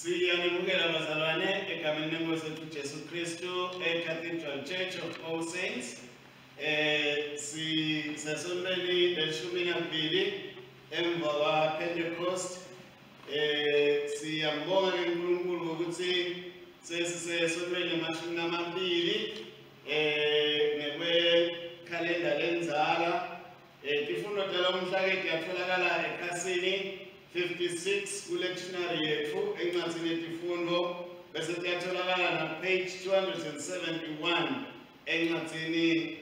Siyanimukela bazalwane egameni lenkosi yethu Jesu Kristu eCathedral Church of All Saints. Sisesontweni leshumi nambili emva kwaPentecost. Siyambonga uNkulunkulu ngokuthi sesisesontweni lemashumi namabili ngekwe-khalenda lenzala. Tifundo talomhlaketi yatholakala ekhasini 56 kulectionary yethu encwadzini yetifundo bese tiyatholakala na page 271 encwadzini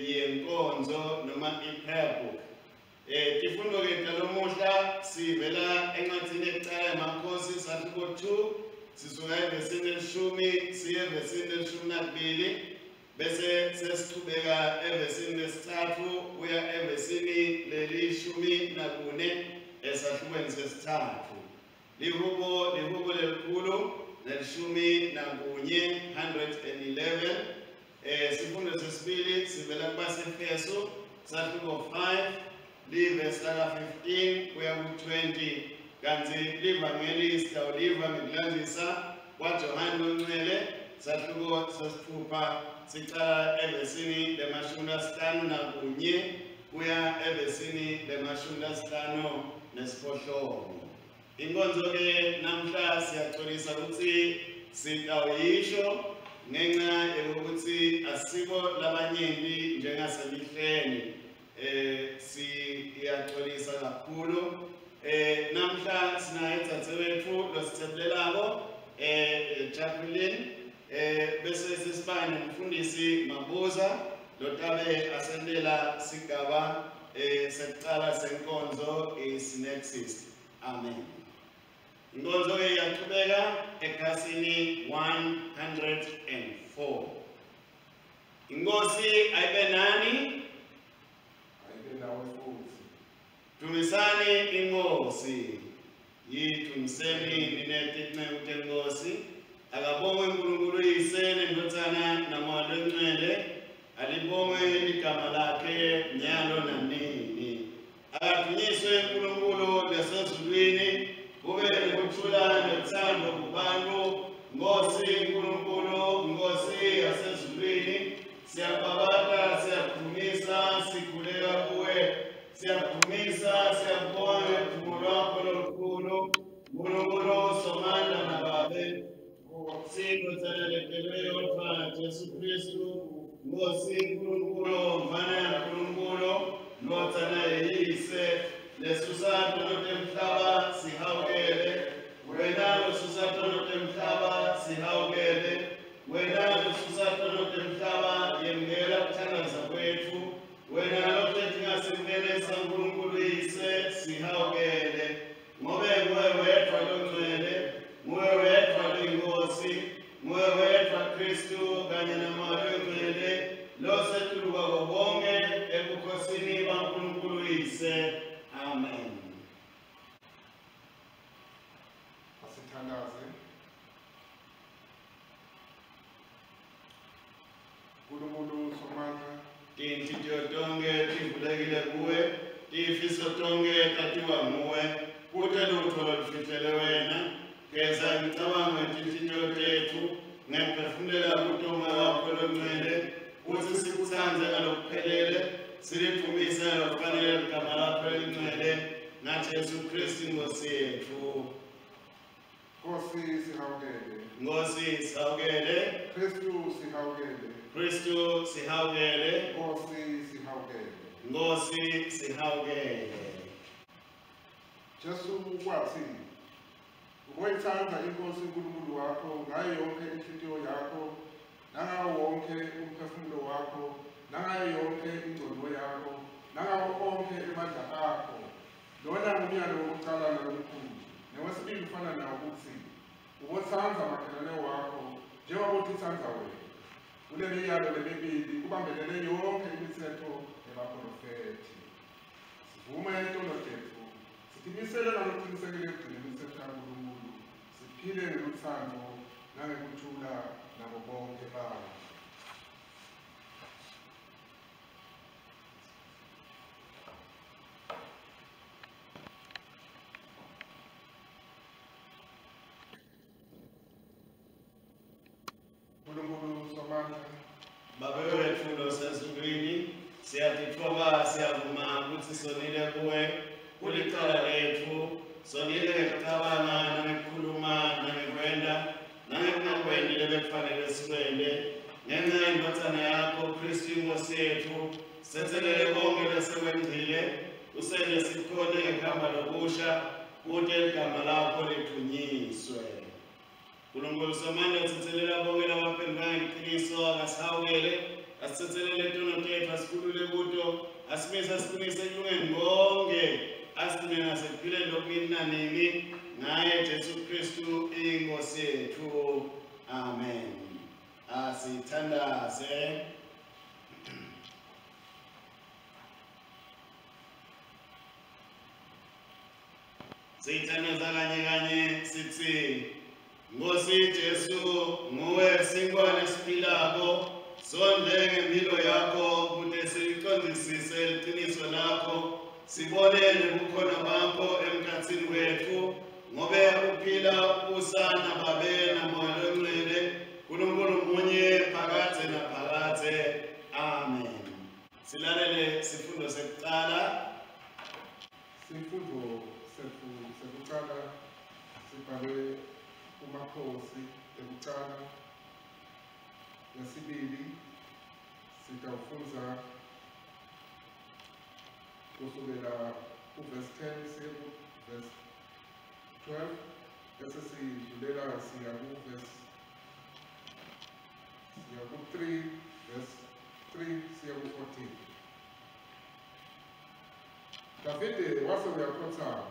yenkonzo noma i-prayer book. Tifundo ke talomuhla sivela encwadzini yekucala yamakhosi sathuko 2 sisuka evesini leshumi siye evesini leshumi nambili bese sesichubeka evesini lesithathu kuya evesini lelishumi nakune esahlukweni sesithathu. Lihubo lelikhulu nelishumi nakunye 111. Sifundo sesibili sivela kubaseFeso sathuko 5 livesi laka 15 kuya ku-20 kanti livangeli sitawuliva ngekulandisa kwaJohane Oncwele sathuko sesithupha sicala evesini lemashumi lasihlanu nakunye kuya evesini lemashumi lasihlanu nesiphohlongo. Inkonzo ke namhla siyaxolisa ukuthi sitawuyisho ngenxa yokuthi asiko labanyenti njengasemihleni. Siyaxolisa kakhulu. Namhla sinaye dzadzewethu lositsethelako Jacqueline bese sisiba nomfundisi Mabuza lotabe asendela sigaba sekucala senkonzo iSynexis. Amen. Inkonzo iyaqhubeka ekhasini 104. Inkosi ayibe nani? Ayibe nawe futhi. Dumisani inkosi. Yidumiseni ninetinceke tenkosi. Akabongwe uNkulunkulu Yise neNdodzana naMoya Longcwele. Alibongwe igama lakhe nyalo nanini. Akadunyiswe uNkulunkulu lasezulwini kube nokuthula nothando kubantu. Nkosi uNkulunkulu, Nkosi yasezulwini, siyababata, siyadumisa, sikhuleka kuwe, siyadumisa, siyabonga udumo lwakho lolukhulu. Nkulunkulu Somandla naBabe, Sindodsanelekelweyo Mfana Jesu Kristu, Nkosi uNkulunkulu, Mfana kaNkulunkulu, Ndodzana Yise, lesusathu lotemhlaba sihawukele. Wena losusathu lotemhlaba sihawukele. Wena losusathu lotemhlaba yemukela kuthandaza kwethu. Wena lokuthi ngasimlelesa uNkulunkulu Yise sihawukele. Ngobe nguwe wedwa longcwele, nguwe wedwa luyinkosi, nguwe wedwa Kristu kanye naMoya Longcwele losetuluka konke ebukhosini baNkulunkulu Yise. Amen. Asithandaze. Nkulunkulu Somandla, Tintshitho tonke tivulekile kuwe, tifiso tonke tatiwa nguwe, kute lutho lufihlele wena. Geza imicabango yetinhliziyo tethu ngephefumulela kuTomoya wakho longcwele, uthi sikuthande ngalokuphelele, silidumise ngalokufanele ligama lakho elingcwele ngaJesu Kristu Nkosi yethu. Nkosi sihawukele. Nkosi sihawukele. Kristu sihawukele. Kristu sihawukele. Nkosi sihawukele. Nkosi sihawukele. Jesu wathi, "Ukwethanda inkosi uNkulunkulu wakho ngayo yonke inhliziyo yakho, nangawo wonke umphefumulo wakho, nangayo yonke ingqondo yakho, nangawo onke amandla akho." Lona ngumyalo wokuqala nalomkhulu. Nowesibili ufana nawo ukuthi, "Ubothanda makhelwane wakho njengoba uthanda wena." Kule miyalo lemibili kubambelele yonke imithetho yabaprofethi. Sivume intondo tethu, sitimisele nalokuqinisekile ekugcineni imithetho kaNkulunkulu, siphile ngothando nangekuthula nabo bonke babo. amandla. Baba wethu osezulwini, siyatithoba siyavuma ukuthi sonile kuwe kulicala lethu, sonile ngekucabanga nangekukhuluma nangekwenda nangekungakwendile bekufanele sikwende. Ngenxa yendothana yakho Kristu inkosi yethu, sethelele konke lesekwenzile, usele sikhone ngegama lokusha, kude igama lakho lithunyiswe. Nkulunkulu somandla sithethelela bonke labaphendukanga ngeqiniso akasihawukele, asithethelele itono tethu asikhulule kuto, asimise asiqinise ekulungeni konke, asigcine nasekuphileni lokunini nanini, ngaye Jesu Kristu inkosi yethu. Amen. Asithandaze. Sithandaza kanye kanye sithi, Nkosi Jesu, nguwe sinkwa lesiphilako, sondle ngempilo yakho kude siliqondisise iqiniso lakho, sibone nobukhona bakho emkhathini wethu, ngobe uphila usana babe namoya longcwele, uNkulunkulu munye phakathe naphakathe. Amen. Silalele sifundo sekuqala. Sifundo sekuqala sibhalwe kuMakhosi ekuqala yesibili, sitawufunza kusukela kuverse 10 siye kuverse 12, bese sidlulela siya ku-3 verse 3 siya ku-14. Davide wase uyakhothama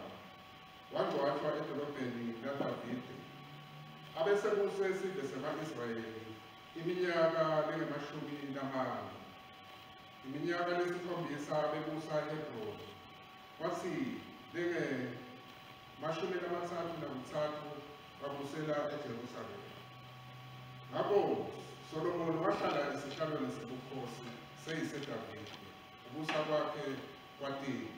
wangcwatshwa edolobheni laDavide, abesebuse isizwe sama-Israyeli iminyaka engu-40, iminyaka lesikhombisa bebusa eHebroni, kwathi engu-33 babusela eJerusalema. Ngakho Solomoni wahlala esihlalweni sobukhosi seyiseDavide, ubusa kwakhe kwatima.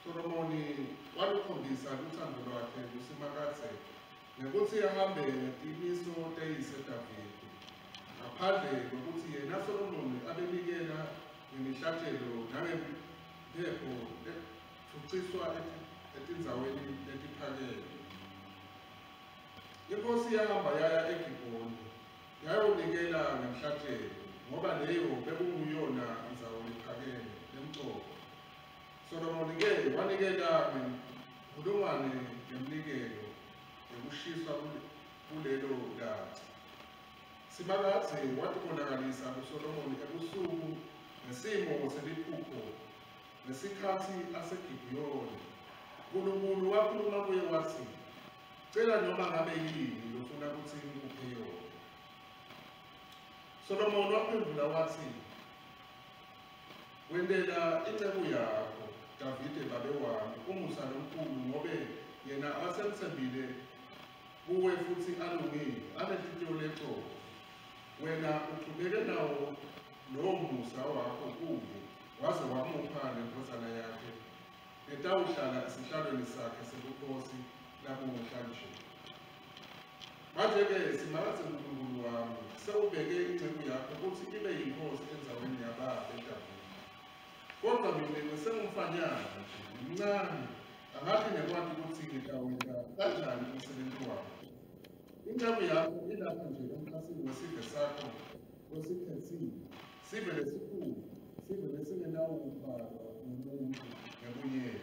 Solomoni walukhombisa uthando lwakhe kusimakathe ngokuthi ahambe ngetimiso teyiseDavide, ngaphandle kokuthi yena Solomoni abenikela ngemihlatshelo nangempepho ethutsiswa etindzaweni letiphakeme. Inkosi yahamba yaya eGibhoni yayonikela ngemihlatshelo, ngoba leyo bekunguyona indzawo ephakeme lemcoka. Solomoni-ke wanikela ngenkulungwane yeminikelo yokushiswa kulelo laci. Simakathe watibonakalisa kuSolomoni ebusuku ngesimo seliphupho ngesikhathi aseGibhiyoni. uNkulunkulu wakhuluma kuye wathi, cela noma ngabe yini lofuna ukuthi ngikuphe yona. Solomoni waphendula wathi, wendela inceku yakho Davide babe wami umusa nomkhulu, ngobe yena asemthembile kuwe futhi alungile, anenhliziyo leqotho. Wena uqhubeke nawo lowo musa wakho kuye, waze wamupha nendodana yakhe etawuhlala esihlalweni sakhe sobukhosi lakuhlanje. Manje-ke simakathe uNkulunkulu wami, sewubeke inceku yakho ukuthi ibe yinkosi endzaweni yababe eDavide. Kodwa mina ngisengumfanyana nje, mncane, angathi ngikwati ukuthi ngitawwenza kanjani umsebenzi wakho. Inceku yakho ilapha nje emkhasini wesizwe sakho osikhethile, sive lesikhulu, sive lesingenawo ubaba nomuntu ngobuyena.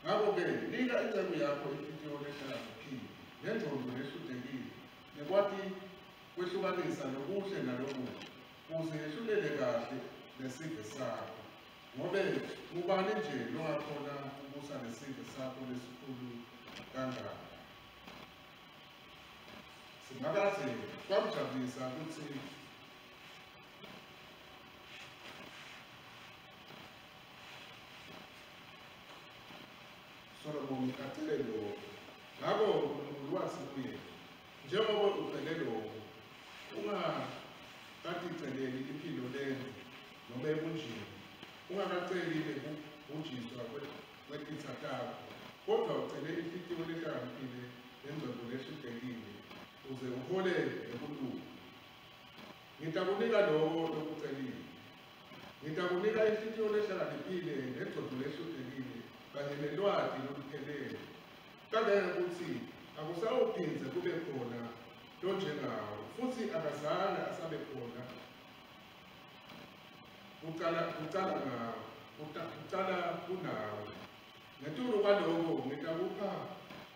Ngakho-ke nika inceku yakho inhliziyo ehlakaniphile nengqondo ehluzekile, nekwati kwehlukanisa lokuhle nalokubi, ukuze yehlulele kahle nesizwe sakho. Ngobe ngubani nje longakhona ukubusa nesizwe sakho lesikhulu kangaka. Simakathe kwamjabulisa ukuthi Solomoni acele lokho. Ngakho uNkulunkulu wathi kuye, njengoba ucele lokho, Tatitseleli impilo lendlu noma ebunjini. Ungakaceli ukubunjiswa kwetitha takho, kodwa ucele inhliziyo lehlakaniphile nengqondo leshidekile uze uhole ekulunga. Ngitakunika lokho lokucelile. Ngitakunika inhliziyo lehlakaniphile nengqondo leshidekile kanye nelwati loluphelele. Kangeke ukuthi akusawuphindze kube khona lonjengawo, futhi akazange asabe khona ucala kunawe. Ngetulu kwaloko ngitakupha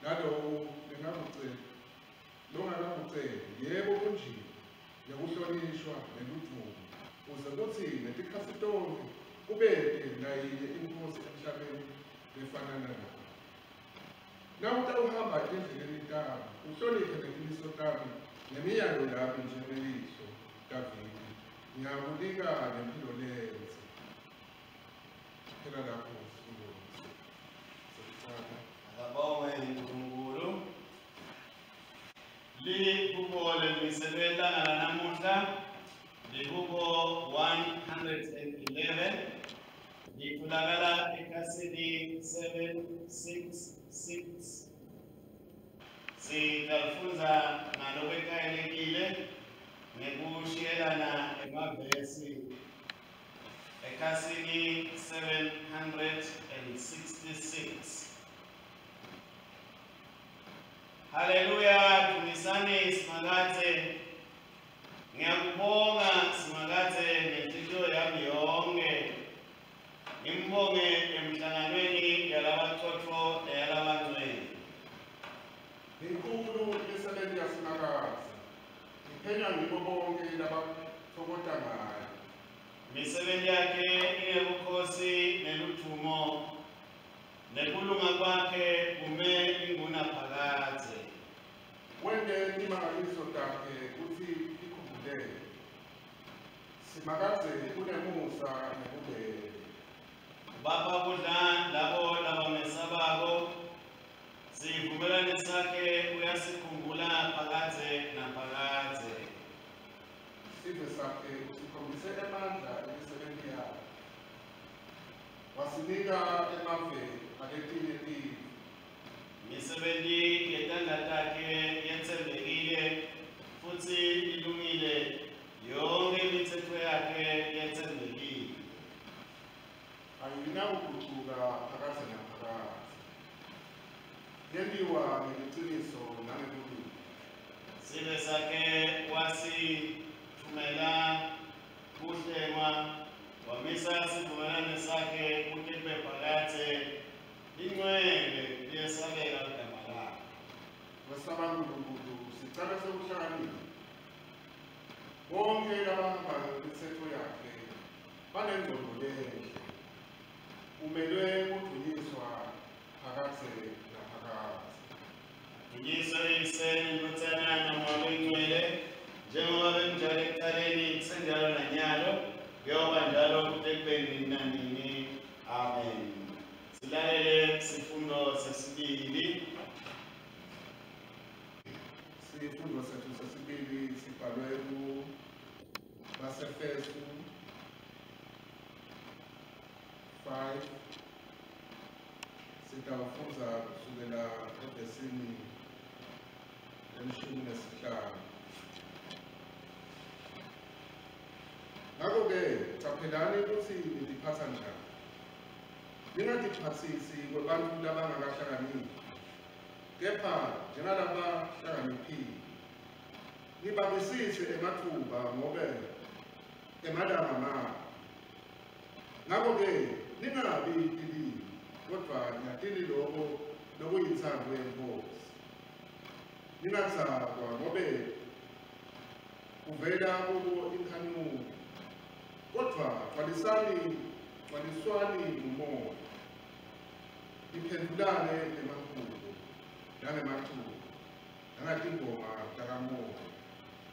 naloko longakakuceli, yebo kunjini, nekuhlonishwa neludumo, uze kuthi ngetikhathi tonke kubeke nayinye inkosi emhlabeni lefanana nayo. Nawutawuhamba endleleni tami, uhloniphe netimiso tami nemiyalo yami njengeliso Davide. Ngiyakunika nempilo lenze. Phela lapho Akabonge uNkulunkulu. Lihubo lemisebenzi namuhla lihubo 111 litholakala ekhasini 766. Sitafunda nalokwekayelekile ngekushiyelana emavesi ekhasini 766. Haleluya, tumisane simakathe. Ngiyakubonga simakathe ngenhliziyo yami yonke. Ngimbonge emhlanganweni yalabathotho neyalabangcwele. Inkulu imisebenzi yasimakazi. Ngiphenya ngibo bonke labathokota ngayo. Imisebenzi yakhe inebukhosi neludumo, nekulunga kwakhe kume ingunaphakade. Wende imangaliso takhe kuthi ikhumbuleke. Simakadze kunemusa nekubele. Baba kudla labo labamesabako, sivumelane sakhe uyasikhumbula phakade naphakade. Sive sakhe usikhombise emandla emisebenzi yakhe. Wasinika emaveni aletinye live. Imisebenzi yetandla takhe yethembekile futhi ilungile, yonke imithetho yakhe yethembekile. Ayinakuguquka phakade naphakade. Yendiwa ngeliciniso nangekulunga. Sive sakhe wasithumela kuhlengwa, wamisa sivumelane sakhe ukuthi kube phakade ingcwele liyesabeka igama lakhe. Wesaba uNkulunkulu sicela sokuhlakanipha. Bonke labahamba ngemithetho yakhe banengqondo enhle. Umelwe kudunyiswa phakade naphakade. Dunyiswe iseni intothana nomoya oyingcwele, njengoba benjalo ekuqaleni kusenjalo nanyalo, kuyoba njalo kude ekubeni nanini. Amen. Silalele isifundo sesibili. Isifundo sethu sesibili sibhalwe kuBasefesu 5. Sitawufunda kusukela evesini le-15. Ngakho-ke caphelani ukuthi niliphatha njani. Ningatiphathisi kwebantfu labangakahlakaniphi, kepha njengalaba hlakaniphile. Nibambisise emathuba ngobe emalanga mabo. Ngakho-ke ningabi tilili, kodwa ngatili lokho lokuyintsandvo yenkosi. Ningatsakwa ngobe kuvela kubo inkhanuko, kodwa gcwaliswani ngumoya. Niphendulane emahubo nangemaculo nangatingoma takamoya.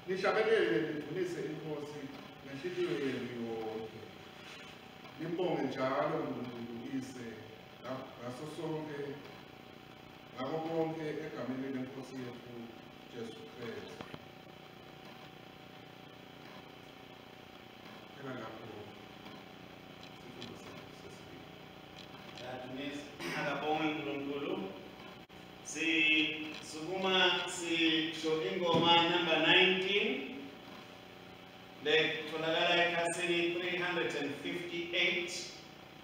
Nihlabelele nidumise inkosi ngenhliziyo yenu yonke. Nimbonge njalo uNkulunkulu Ise ngaso sonke ngako konke egameni lenkosi yethu Jesu Kristu. siyabonga uNkulunkulu. Sukuma sisho ingoma number 19 letholakala ekhasini 358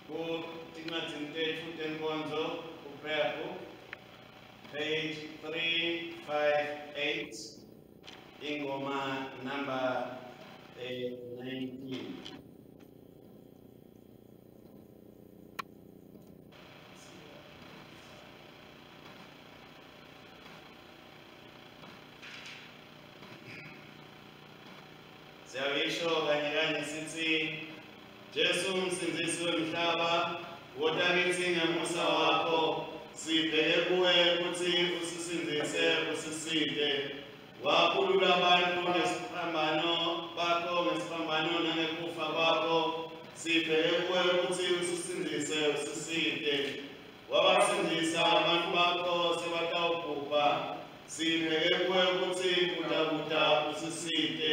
ku-Tincwadzi Ntetfu Tenkonzo ku-prayer book page 358 ingoma number 19. Siyabisho kanye kanye sithi Jesu umsindisi womhlaba wodakithi ngemusa wakho sibheke kuwe ukuthi usisindise usisinde wakhulula abantu ngesiphambano bakho ngesiphambano nangekufa kwakho sibheke kuwe ukuthi usisindise usisinde wabasindisa abantu bakho sebatawubhubha sibheke kuwe ukuthi kudakuda usisinde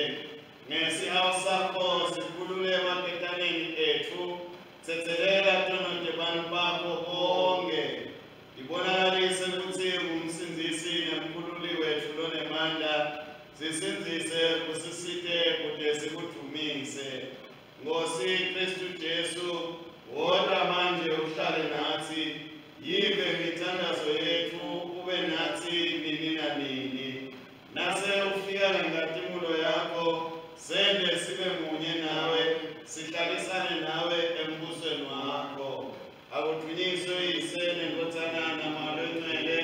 ngesihawu sakho sikhulule emaketaneni ethu thethelela tononde abantu bakho bonke ibonakalise ukuthi umsindisi nemkhululi wethu lonemandla sisindise usisite kude sikudumise Nkosi Kristu Jesu wodwa manje uhlale nathi yive imithandazo yethu ube nathi nini nanini nase ufika ngatimulo yakho sende sibe munye nawe sihlalisane nawe embusweni wakho akuthunyiswe yisene nkothana namalo engcwele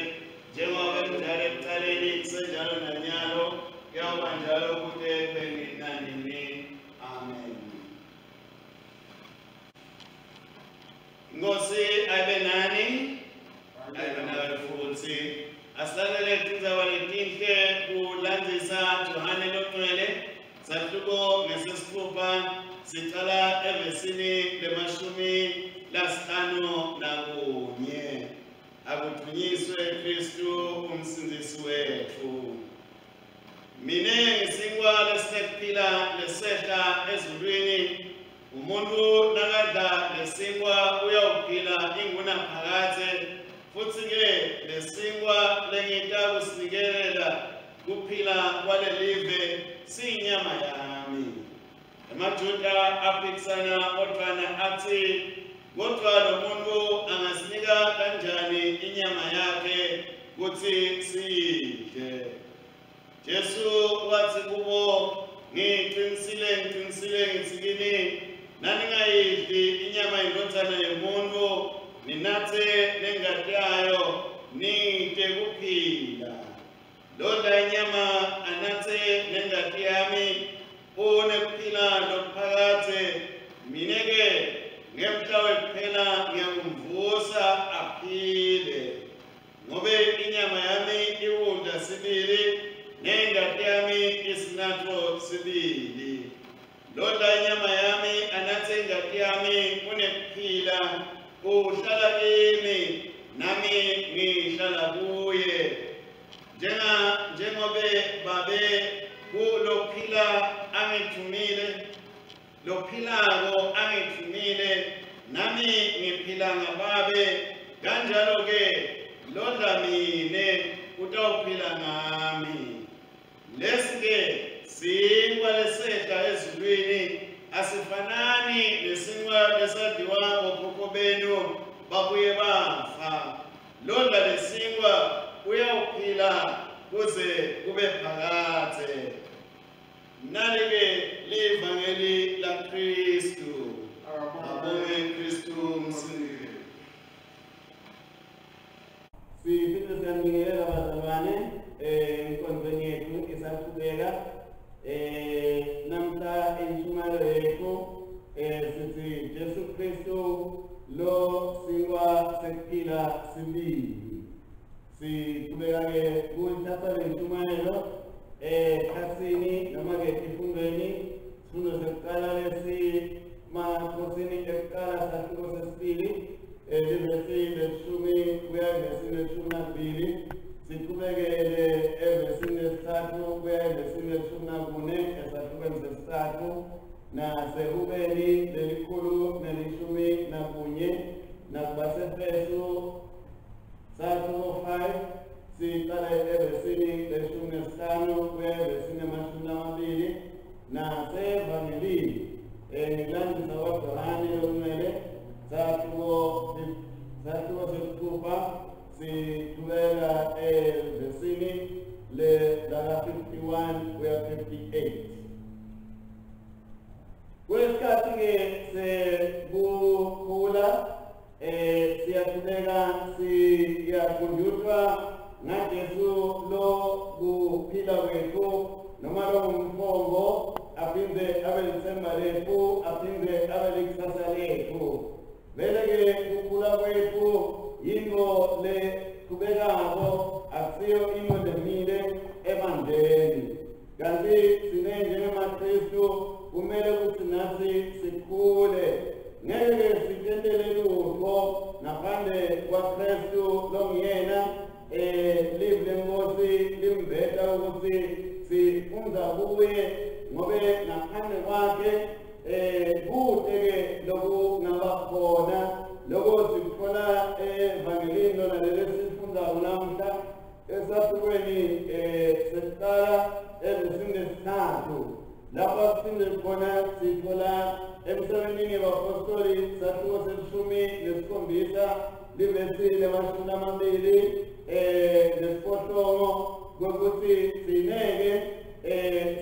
njengoba njalo ekuqaleni kusenjalo nanyalo kuyoba njalo kude nini nanini amen. Nkosi abe nani abe nawe futhi asilalele tindzaba letinhle kulandzisa Johane longcwele Sahluko ngesesithupha siqala evesini lemashumi lasihlanu nakunye akuthunyiswe Kristu umsindisi wethu. Mine ngisingwa lesekuphila lesehla ezulwini umuntu nakadla lesingwa uyawuphila ingunaphakathe futhi-ke lesingwa lengita kusinikelela kuphila kwalelive siyinyama yami. Emajuda aphikisana odwana athi kodwa lo muntu angasinika kanjani inyama yakhe kuthi siyidle. Jesu wathi kubo ngiqinisile ngithi kini naningayidli inyama yendodana yomuntu ninathe nengadi yayo nide kuphila. Lodla inyama anathe nengadi yami unekuphila lokuphakathe mineke ngemhla wekuphela ngiyakumvusa aphile ngobe inyama yami iwunda sibili nengadi yami isinatho sibili. Lodla inyama yami anathe ingadi yami unekuphila uhlala kimi nami ngihlala kuye njengobe babe kulophila angithumile lophilako angithumile nami ngiphila ngababe kanjalo-ke lodla mine utawuphila ngami. Lesi-ke sinkwa lesehla ezulwini asifanani nesinkwa lesadliwa bokhokho benu babuye bafa. Lodla lesinkwa uyawuphila kuze kube phakathe. Nali-ke livangeli laKristu. Abonge Kristu umsindisi. Sifisa siyambingelela bazalwane enkonzweni yethu isaqhubeka namhla intshumayelo yethu sithi Jesu Kristu lo sinkwa sekuphila sibili. Siqhubeka-ke kuyithatha le ntshumayelo ekhasini noma-ke ifundweni isifundo sekuqala lesimakhosini ekuqala sahluko sesibili livesi leshumi kuya evesini leshumi nambili siqhubekele evesini lesithathu kuya evesini leshumi nakune esahlukweni sesithathu nasekubeni lelikhulu nelishumi nakunye nakubasefeso evesini leshumi nesihlanu kuya evesini amashumi amabili nasevangelini ngilandisa kwaJohane okumele sathuko sesithupha sithubela evesini laka 51 kuya 58. Kwesikhathi-ke sekukhula siyaqhubeka siyakhunjuthwa ngaJesu lo kuphila kwethu noma lo ngumthombo aphinde abe lithemba lethu aphinde abe likusasa lethu. Vele-ke ukukhula kwethu yinto leqhubekako akusiyo into lemile ebandleni, kanti sine njengamaKristu kumele ukuthi nathi sikhule. Ngeke sitendele lutho ngaphandle kwaKristu longiyena live lenkosi limbeta ukuthi sifunda kuye ngobe ngaphandle kwakhe kude-ke lokungaba khona lokho sikuthola evangelini lona leli esifundayo namhla esahlukweni sesiqala evesini lesithathu. Lapha siphinde khona sithola emsebenzini wabapostoli sahluko selishumi nesikhombisa livesi lemashumi amabili nesiphohlongo kokuthi sineke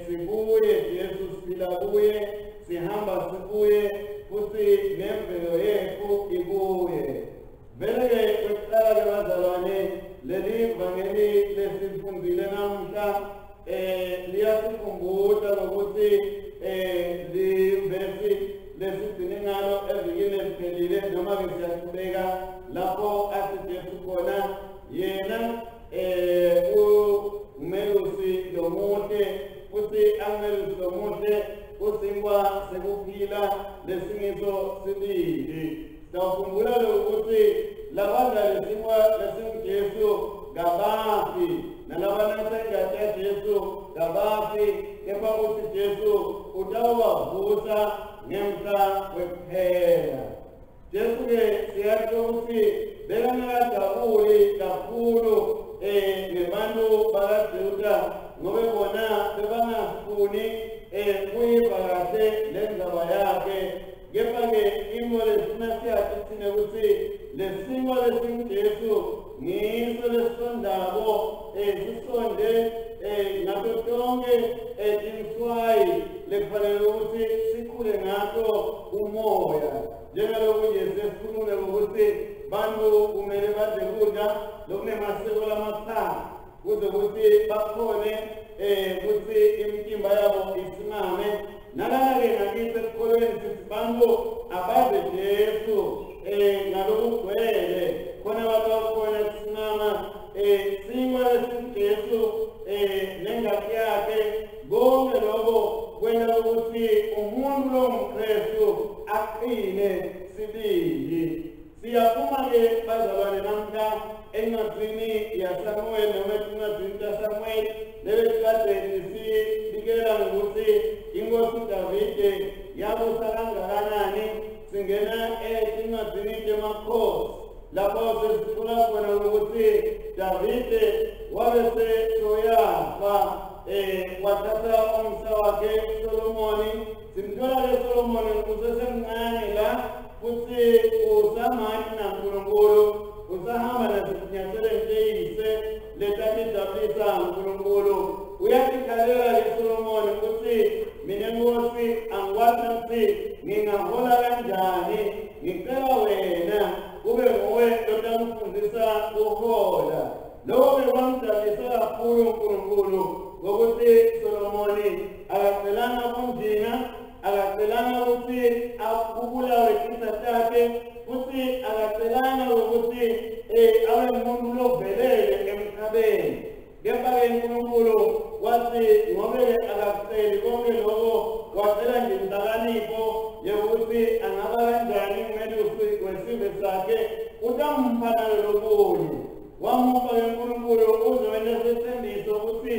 sikuye Jesu, siphila kuye, sihamba sikuye, futhi nemvelo yethu ikuye. Vele-ke kwekuqala-ke bazalwane leli vangeli lesifundile namhla liyasikhumbuza ngokuthi livesi lesigcine ngalo evikini eliphelile noma-ke siyaqhubeka lapho athi Jesu khona yena umelusi lomuhle futhi angelusi lomuhle kusinkwa sekuphila lesimiso sibili. Sawukhumbula ukuthi labadla lesinkwa lesingJesu kabafi nalabanasengati ya Jesu kabafi, kepha ukuthi Jesu utawuwavusa ngemhla wekuphela. Jesu-ke siyatsho ukuthi bekangakajabuli kakhulu ngebantu bakaJuda ngobe bona bebangafuni kuyivakahle lendaba yakhe. Kepha-ke into lesifuna siyathi thina ukuthi lesimo lesingJesu ngiso lesisondako sisonde ngaso tonke tinswayi lekufanele ukuthi sikhule ngaso umoya. Njengalokhu nje sesikhulume ukuthi bantu kumele badle kudla lokunemasiko lamathanga kuze ukuthi bakhone ukuthi imikimba yabo isimame. Nalana-ke ngakithi esikholweni sithi bantu abaze Jesu ngalokugcwele khona abantu bakhona kusimama sinkwa lesingJesu nengati yakhe. Konke lokho kwenta ukuthi umuntu lomKristu aqine sibili. Siyaphuma-ke bazalwane namhla encwadini yaSamuel noma encwadini kaSamuel lebesikade sibikela ngokuthi inkosi uDavide yabusa kangakanani. Singena encwadini yamakhosi lapho sesithola khona ukuthi Davide wabese soyafa wathatha umsa wakhe Solomoni. Simthola-ke Solomoni usesemncane la futhi usamani naNkulunkulu, usahamba nasezinyathelweni zeyise letatijabulisa uNkulunkulu. Uyatikhalela-ke Solomoni ukuthi mina Nkosi angikwazi ukuthi ngingahola kanjani, ngicela wena ube nguwe lotamfundisa uhola. Lokho bekwamjabulisa kakhulu uNkulunkulu ngokuthi Solomoni akacelanga kunjina, akacelanga ukuthi akubulawe isitha sakhe, futhi akacelanga ukuthi abe umuntu lovelele emhlabeni. Kepha-ke uNkulunkulu wathi ngobe akakuceli konke lokho, wacela nje inhlakanipho yokuthi angaba kanjani umelusi wesizwe sakhe, utampha nayo lokunye. Wamupha-ke uNkulunkulu uzowena sesithembiso ukuthi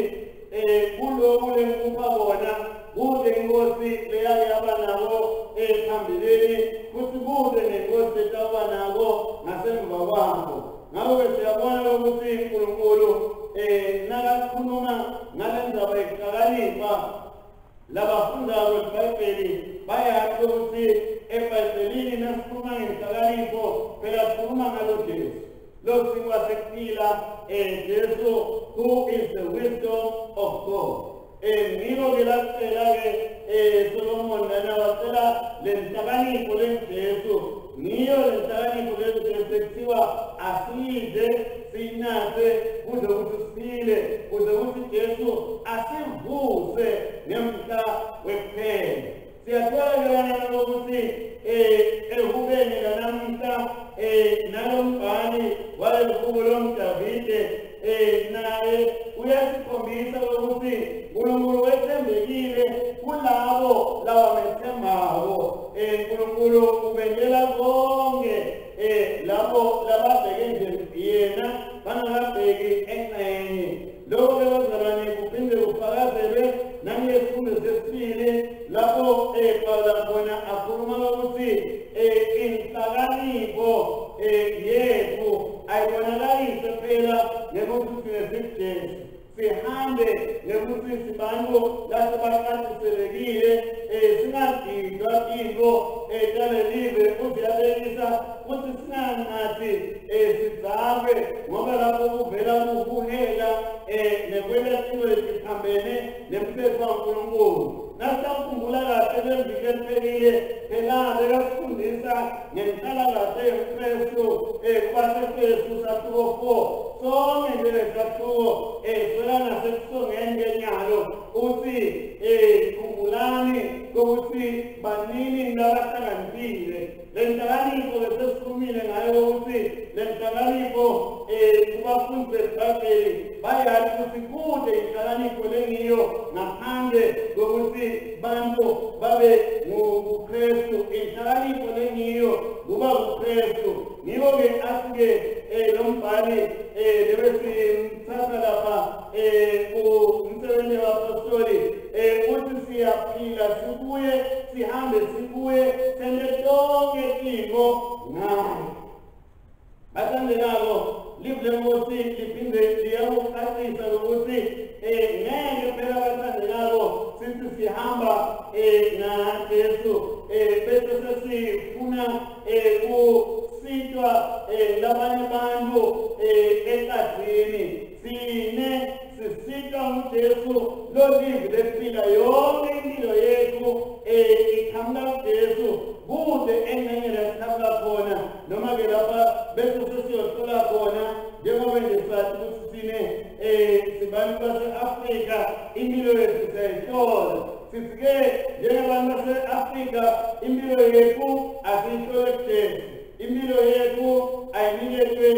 kulokhu lenkupha bona kude inkosi leyake yaba nabo phambilini, futhi kude nenkosi etaba nabo ngasemva kwakho. Ngakho-ke siyabona ukuthi uNkulunkulu labafundako iBhayibheli bayazi ukuthi eBhayibhelini nasikhuluma ngenhlakanipho phela sikhuluma ngalo Jesu. Lo singwasekupila Jesu, who is the wisdom of God. Ngilo ke lakucela-ke Solomon lana wacela le nhlakanipho lenjesu. Ngiyo le nhlakanipho lenjesu ekuthiwa asidle sinathe kuze ukuthi siphile, kuze ukuthi Jesu asivuse ngemhla wekuphela. Siyathola ukuthi ehubeni lanamuhla nalo mbhali walelihubo lomDavide naye uyasikhombisa ukuthi uNkulunkulu wethembekile kulabo labamethembako. uNkulunkulu ubendela konke labo lababheke nje yena bangakabheki engxenye. Lokho-ke bazalwane kuphinde kufakazelwe nangesifundo sesibili lapho Pawulo khona akhuluma ukuthi inhlakanipho yethu ayibonakalise phela ngekuthi sinesidjesu, sihambe ngekuthi sibantu lasebaqashiselekile, singadidwa into talelive uziyabekisa ukuthi singangathi sizakwe ngoba lapho kuvela ukuhela nekwelatiwe siphambene nemthetho kaNkulunkulu. Nasikhumbula kahle lembili eliphelile phela bekasifundisa ngenhlalakahle yeKristu kwaseFesu sathuko 4. Sonke nje lesathuko swela nasekusongeni ngenyalo ukuthi khumbulani kokuthi banini labahlakaniphile. Le nhlakanipho besesikhulumile ngayo ukuthi le nhlakanipho kubafundi beBhayibheli bayazi ukuthi kude inhlakanipho lengiyo ngaphandle kokuthi bantu babe nguKristu. Inhlakanipho lengiyo kuba nguKristu. Ngiko-ke asike lo mbhali lebesimthatha lapha kumsebenzi wabapostoli ukuthi siyaphila sibuye sihambe sibuye senze tonke into ngayo. Bathandelako live lenkosi liphinde liyawuqaqisa ukuthi ngeke phela bathandelako sithi sihamba naJesu bese sesifuna kusitwa labanye bantu eqadini. Sisitwa uJesu lo live lephila yonke impilo yethu iqhamuka kuJesu kude engxenye lesihlala khona noma-ke lapha bese sesiyothola khona njengoba nje sathi ukuthi sine sibantu base-Afrika impilo yethu siyayihlola. Sithi-ke njengabantu base-Afrika impilo yethu asiyihlole kuJesu. Impilo yethu ayinikethwe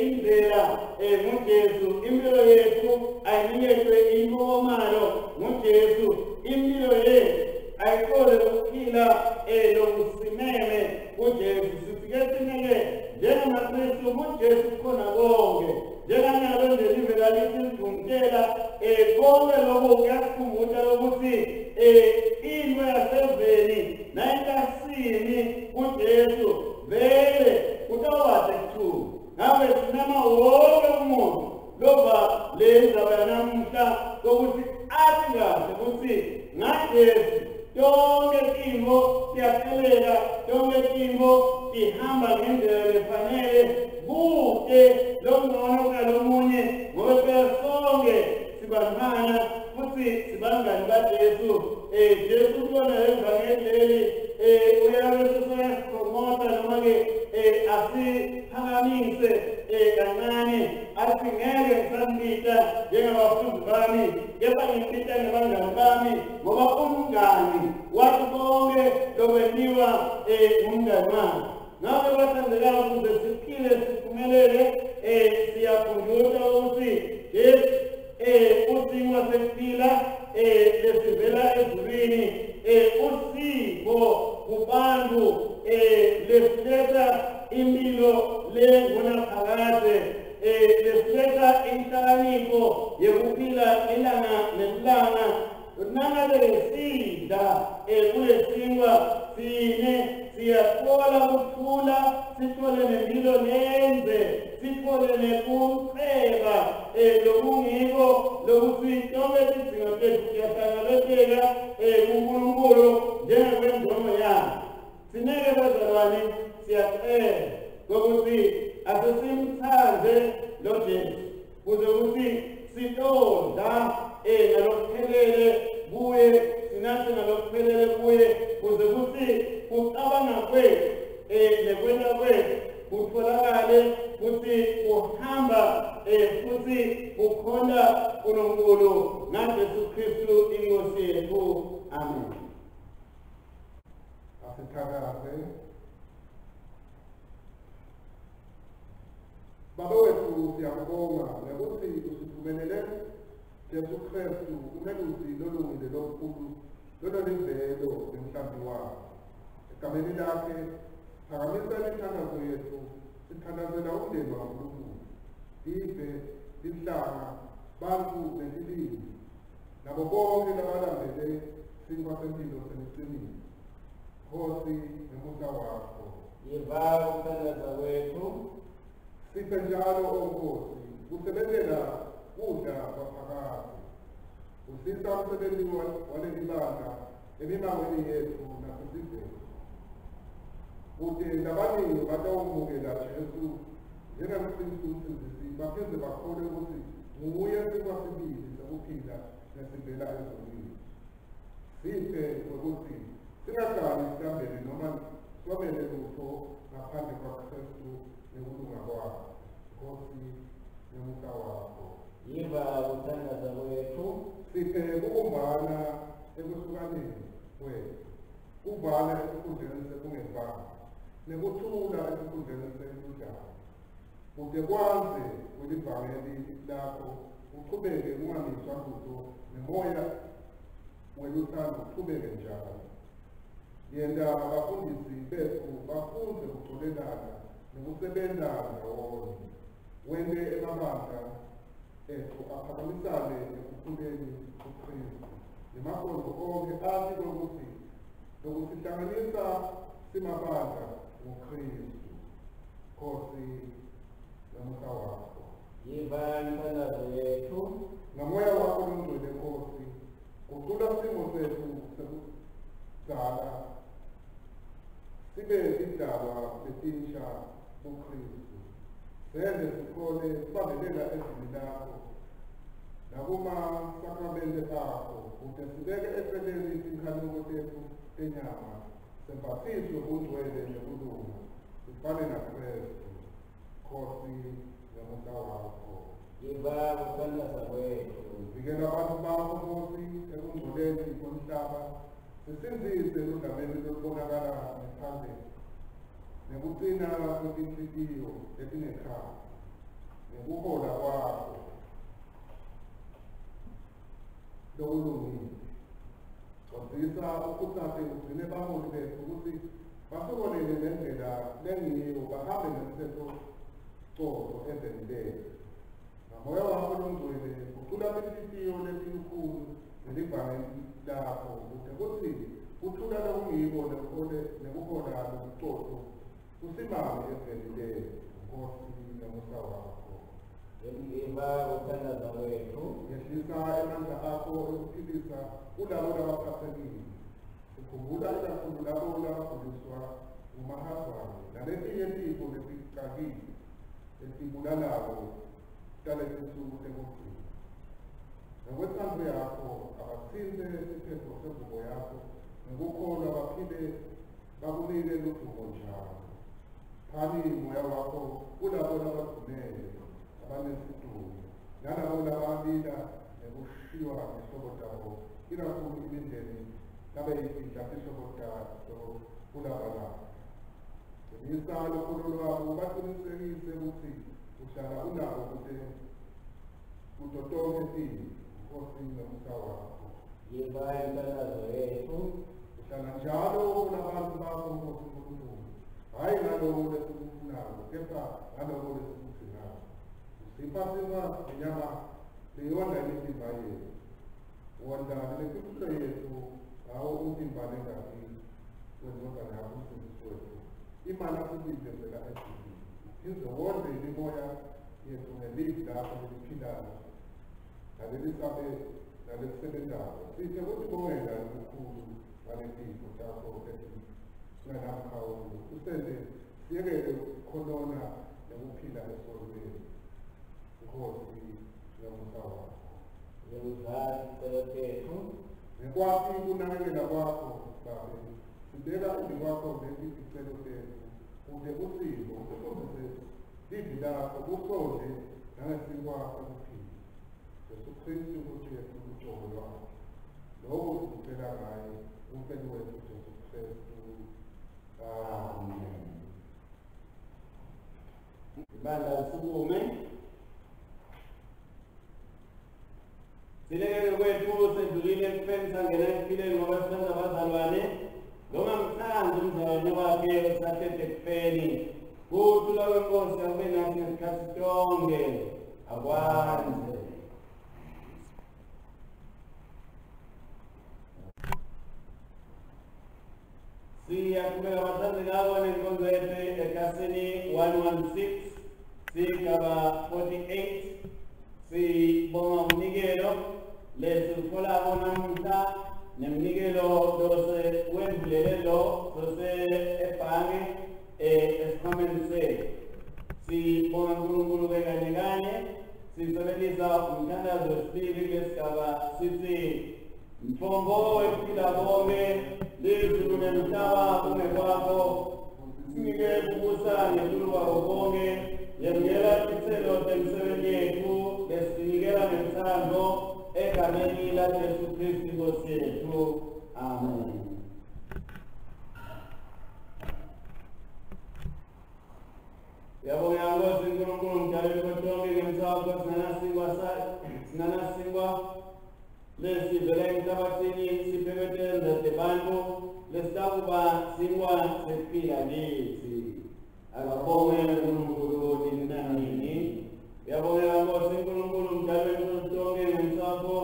indlela nguJesu. Impilo yethu ayinikethwe impokomalo nguJesu. Impilo yethu ayikhole ukuphila lokusimeme kuJesu. Sithi-ke thina-ke njengamaKristu kuJesu kukhona konke. Njenganyalo nje live lalithi lidungitela konke lokho kuyasikhumbuza ukuthi into yaseveni nayintasini kuJesu vele utawade kuthula. Ngabe sinama wonke umuntu loba lendaba yanamuhla kokuthi athi kahle ukuthi ngaJesu yonke into siyaqheleka, yonke into ihamba ngendlela efanele. Kude lomngcono kalomunye ngoba phela sonke sibangana futhi sibangani kaJesu. Jesu kona evangeli uyabe sesipromota noma-ke asiphakamise kancane athi ngeke ngisambita njengabafundi bami, kepha ngibita nabangani bami ngoba umngani wathi konke lokwenziwa ngumngani wakhe. Ngabe bathandekayo ukuze siphile siphumelele siyakhunjuzwa ukuthi usingo wasekuphila lesivela ezulwini, usipho kubantu lesiletha impilo lengunaphakade, lesiletha inhlakanipho yekuphila ilanga nelanga. Nangabe sidla kulesingwa siyathola ukuthula, sithole nempilo nenze, sithole nekuceba lokungiko lokuthi tonke izidingo zethu siyahlangabezeka kuNkulunkulu njengokwembono yakhe. Sineke bazalwane siyacela ukuthi asesimthande lo Jesu kuze ukuthi sitondla ngalokuphelele kuye, sinathe ngalokuphelele kuye kuze ukuthi kucabanga kwethu nekwenta kwethu kutholakale futhi kuhamba futhi kukhona uNkulunkulu ngaJesu Kristu inkosi yethu. Amen. Asithandaze. Baba wethu siyakubonga ngokuthi usithumelele Jesu Kristu umelusi lolungile lokhulu lololivelo nemhlambi wakhe. Egameni lakhe phakamisa imithandazo yethu, sithandazela umndeni waNkulunkulu, ive, lihlanga, bantu nesilili, nabo bonke labalandele isinkwa sempilo senicinile. Nkosi ngemusa wakho. Yiva ukuthandaza kwethu. Siphe njalo oNkosi, kusebenzela kudla kwaphakade. Usisa umsebenzi waleli bandla emimangweni yethu nasesizweni. Kuthi labaningi batawumukela Jesu njengoKristu umsindisi, baphinde bakholwe ukuthi nguye isinkwa sibili sokuphila nesivela ezulwini. Siphe ukuthi singahlali sihlambele noma swabele lutho ngaphandle kwaKristu nekulunga kwakhe. Nkosi ngemusa wakho. Yiva ukuthandaza kwethu. Siphe ukumbana ekuhlukaneni kwethu, ukubana esikhundleni sekungevanga, nekuthula esikhundleni sekudala. Kude kwanze kwelivangeli lakho uqhubeke ungamiswa lutho, nemoya weluthando uqhubeke njalo. Yenda abafundisi bethu bafunde ukuxolelana nokusebenza ndawonye. Wende emabandla ethu aphakamisane ekukhuleni kuKristu nemakonzo onke athi kokuthi lokusihlanganisa simabandla ngoKristu. Nkosi ngemusa wakho. Yiva imithandazo yethu. Ngamoya wakho longcwele Nkosi, gucula isimo sethu sekudala sibe idalwa letinsha kuKristu. Senze sikhole sibandelela ezwini lakho nakuma-sakramente akho, kude sibeke eceleni izinkhanuko zethu tenyama, sempathiswe kungcwele nekulunga, sifane naKristu. Nkosi ngemusa wakho. Yiva ukuthandaza kwethu. Vikela abantu bakho Nkosi ekungcoleni komhlaba, sisinzise ludlameni lokubonakala ngaphandle nekucina kwetinhliziyo letingekhaya nekuhola kwakho lokulungile. Kwazisa ukusate ugcine baholi bethu ukuthi basukolele ngendlela lengiyo, bahambe ngemthetho coco evenileyo. Ngamoya wakho longcwele ucula inhliziyo letinkulu nelivangeli lakho, kude kuthi kuthula lokungiko nekuhola nobucoco kusimame evenileyo. Nkosi ngemusa wakho. Yiva ukuthandaza kwethu. Yehlisa amandla akho ekuphilisa kulabo labaphathekile. Sikhumbula ikakhulu labo labaguliswa ngumahazane naletinye tifo leticakile esibulalayo talezinsuku tekugcina. Ngokwethando yakho abasinze isiphetho sevuko yakho, ngokukholwa baphile bakunike ludumo njalo. Phani moya wakho kulabo labagumele abanesidumbu nalabo labalila nekushiywa nehlobo zabo, ikakhulu imindeni labeyifihla ihlobo zazo kulaba labo. Ngenisa lokholo lwabo baqinisekise ukuthi uhlala unabo kude kuzo tonke izinto. Nkosi ngemusa wakho. Yiva imithandazo yethu. Uhlala njalo nabantu bakho Nkosi Nkulunkulu, hhayi ngaloko lesikufunayo, kepha ngaloko lesikudingayo. Usipha inyama leyonda imizimba yethu, wonda nemiphefumulo yethu ngawo umzimba nengazi wendodana yakho uMsindisi wethu, imana sibizezela ezulwini. Ize wonde imimoya yethu ngelivi lakho eliphilayo nalekusebenzako sithe ukuthi bongenza ukukhulu ngaletifo takho singanamkhawulo usenze siyekele khonona nokuphila esikolweni inkosi siyamusa wakho nekwazi ukunakekela kwakho babe sibeka phambi kwakho lesi sicelo sethu ukuze usizo uhlobise livi lakho kusonde nangesinkwakho ukuphila Jesu Kristu ukuthi umjobo lwakho lokho sicela ngaye umfeli wethu Jesu Kristu. Amen. Ibandla usukume silekele kwethu sedlulile ekufeni sangena empilweni ngoba sisenza abazalwane noma mthandi umzalwane wakhe usathethe ekufeni kuthula kwenkosi akube nathi ngesikhathi sonke akwanze. Siyaqhubeka abathandekayo nenkonzo yethu eklasini 116 sigaba 48 sibonga umnikelo lesilutholako namuhla nemnikelo lose wendlulelo lose ebhange esikhwameni sethu. Sibonga uNkulunkulu kanye kanye sisebenzisa umthandazo wesibili lesigaba sithi mthombo wekuphila konke lezulu nemhlaba kungekwakho sinike ukubusa ngenkulu kwakho konke yemukela isithelo semsebenzi yethu lesinikela ngenthando egameni laJesu Kristu Nkosi yethu. Amen. Yabonga Nkosi uNkulunkulu mdali konke ngemthwalo singanasingwa lesivela emhlabathini sipheketeleza abantu lesitakuba singwa sesiphila lithi akabonge uNkulunkulu nini nanini. Yabonga Nkosi uNkulunkulu mdali konke ngemthwalo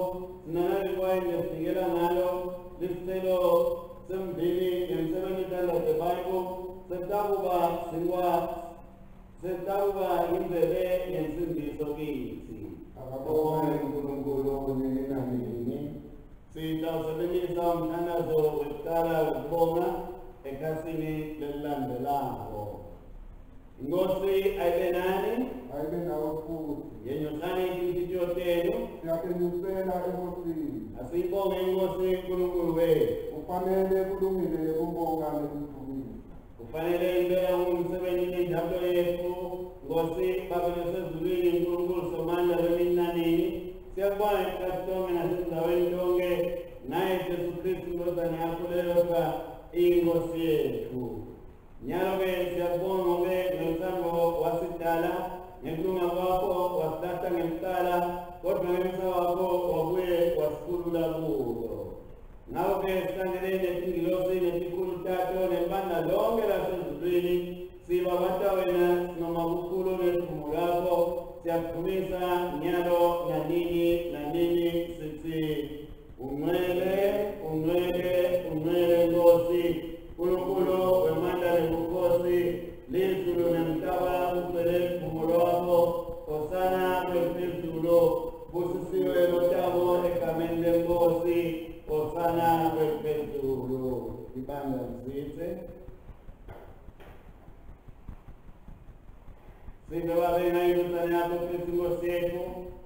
sinanalikwayini lesinikela ngalo lesithelo semveli ngemsebenzi ethandazwe abantu sesitakuba indlebe yensindiso kithi akabonge uNkulunkulu nini nanini. Sitawusebenzisa umthandazo wekuqala wokubonga ekhasini lelilandelayo. Inkosi ayibe nani, ayibe nawe futhi. yenyusani inhliziyo zenu. Siyapenyusela enkosini. Asiyibonge inkosi uNkulunkulu wethu. Kufanele kulungile ukubonga nekudumisa. Kufanele impela umsebenzi nenjalo yethu Nkosi Baba yasezulwini uNkulunkulu somandla wemini nanini. Siyabonga isikhathi sonke nasezindaweni zonke naye Jesu Kristu indodana yakho leyodwa inkosi yethu. Nyalo-ke siyabonga ngobe ngomthando wasidala ngenkuluma kwakho wasilahla ngemcala kodwa ngemisa wakho wabuye wasikhulula kulo. Ngakho-ke sihlangene nezingilosi nesikhulu-thato nebandla lonke lasezulwini siba batawena noma kukhulu nesivumo lakho siyakudumisa nyalo nanini nanini sithi ungcwele ungcwele ungcwele Nkosi uNkulunkulu wemandla nebukhosi lezulu nemhlaba ugcwele isivumo lwakho hosana kwephezulu busisiwe lotabo egameni lenkosi hosana kwephezulu. Ibandla lisithe Sibebabe na yusana yako Kristu Nkosi yethu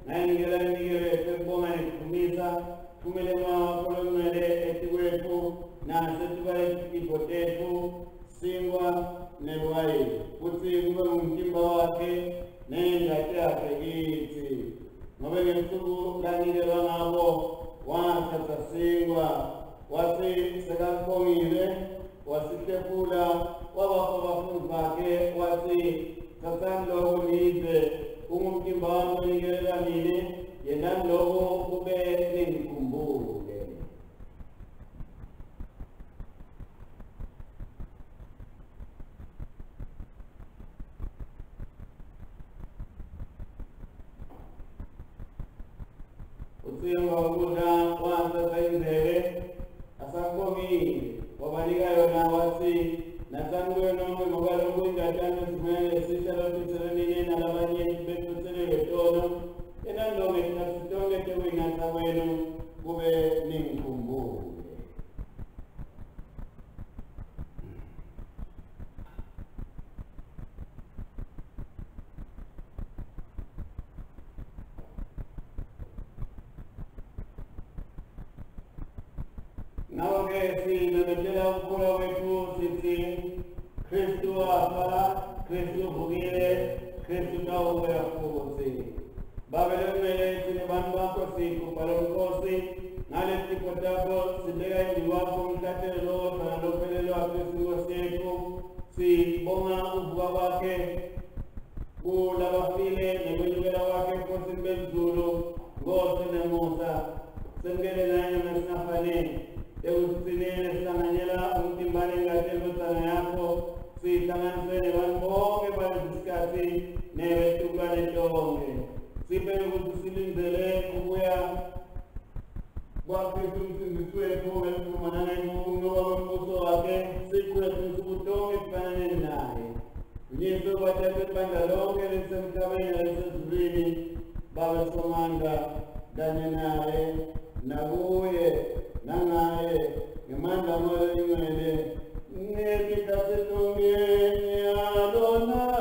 nayinikela inikelo yethu ekubonga nekudumisa kumele mwakolomele etikwethu nasetuba isipho tethu singwa nebwayi futhi kube ngumtimba wakhe nengathi yakhe kithi ngobe ngesuku lanikelwa ngabo wathatha singwa wathi sekakubongile wasihlephula wabapha abafundi bakhe wathi thathani lokho nidle kungumtimba wami onikelela nini yendani lokho kube ningikhumbule. Usinga ukudla wathatha indlebe asakubongile wabanika yona wathi nathani kuyo nonke ngoba lokhu ingatshani esimele sihlala sitheleleni nalabanye bethu seleletono enandonge thina sitonke tekuyinatha kwenu kube ningikhumbule. Nawe sinamejela ukula wetu sisi Kristu hapa, Kristu hugile, Kristu tauwe ya kuzi. Babele mwele chini bandu wako siku palonkosi, nale tipo tako sidega ili wako mkate loo, tanalopele wa Kristu wa siku, si bonga ubuwa wake, ula wafile, nebunyugela wake kosi mbelzulu, ngosi ne Musa, sengele nanyo mesnafane, Eusinele sananyela untimbane ngatelo sana yako si tangansene wangonge baliskasi neve tukane tonge si pele kutusilindele kubuya kwa Kristu msindiswe kuwe kumanana mungu wa mkuso wake siku ya kutukutonge panane nae Yesu watepe pandalonge lisemkabene lisesubrini bawe somanga danye nae nabuye nangaye ngemanda moyo ingwele nekitasetunge Adonai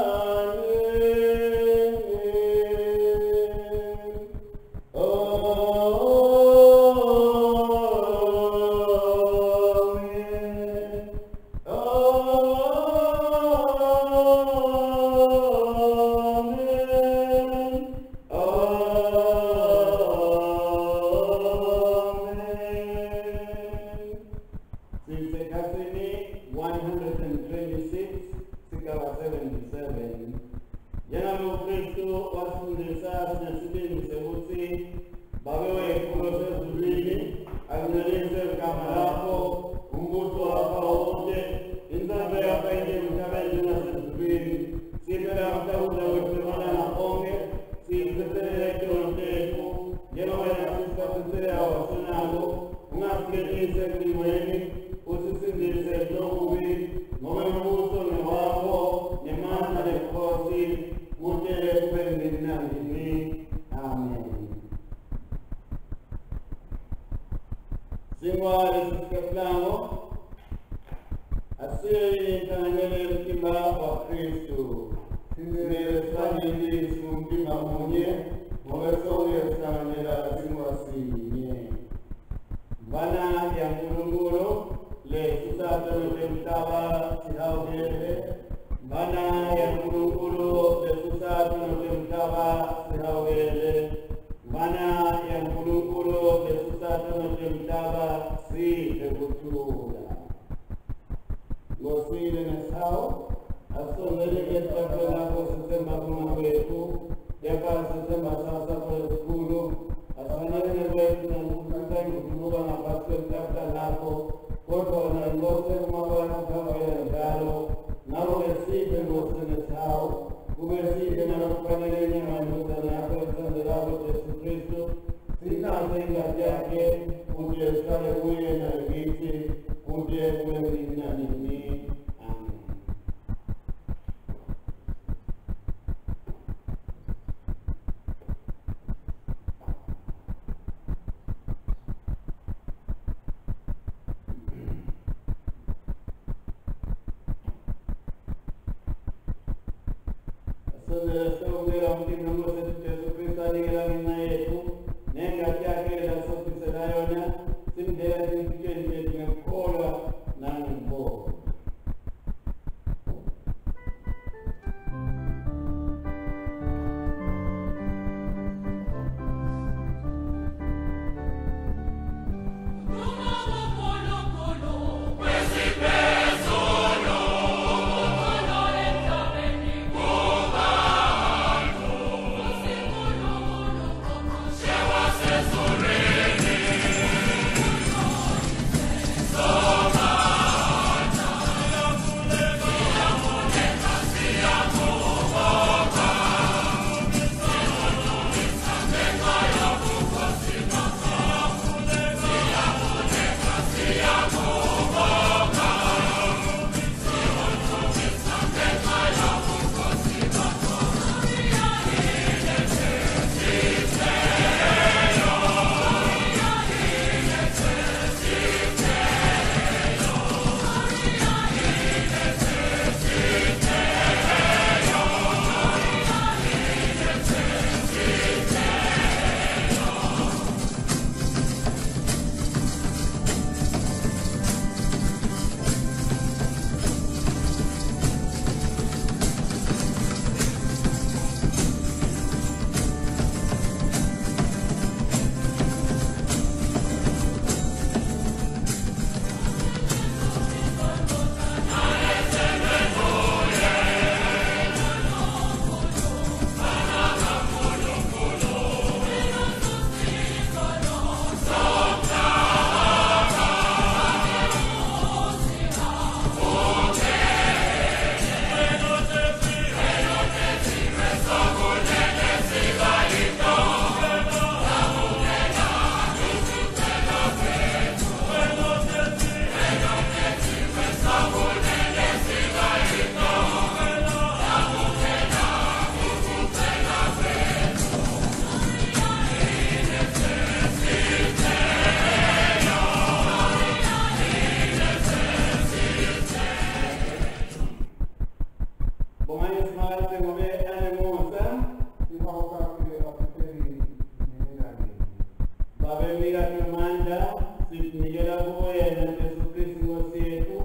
Babemika tumanda, sinikela kubo yena Yesu Kristu Nkosi yethu,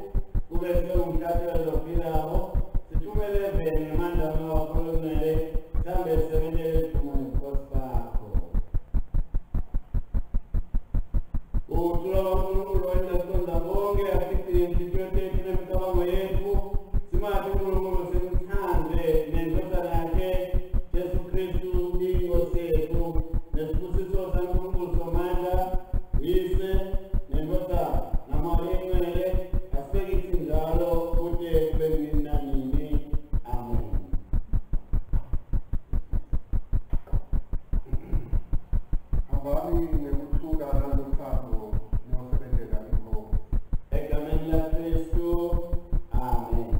kube sekumthathela lophilako, sithumele vele mandama wakho lomele, sambe sebenzele thumane Nkosi bakho. Uthula uNkulunkulu wena bonke afithi inhliziyo yethu nemicabango yethu, simathi uNkulunkulu simthande nendodana yakhe Yesu Kristu inkosi yethu, nesibusiso saNkulunkulu somandla, uyise nendodana namoya engcwele, asibekithi njalo kude kube nini nanini. Amen. Hambani ngekuthula nalothando niwasebenzela inkomo. Egameni laKristu. Amen.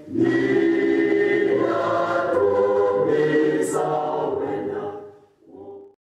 Yeah.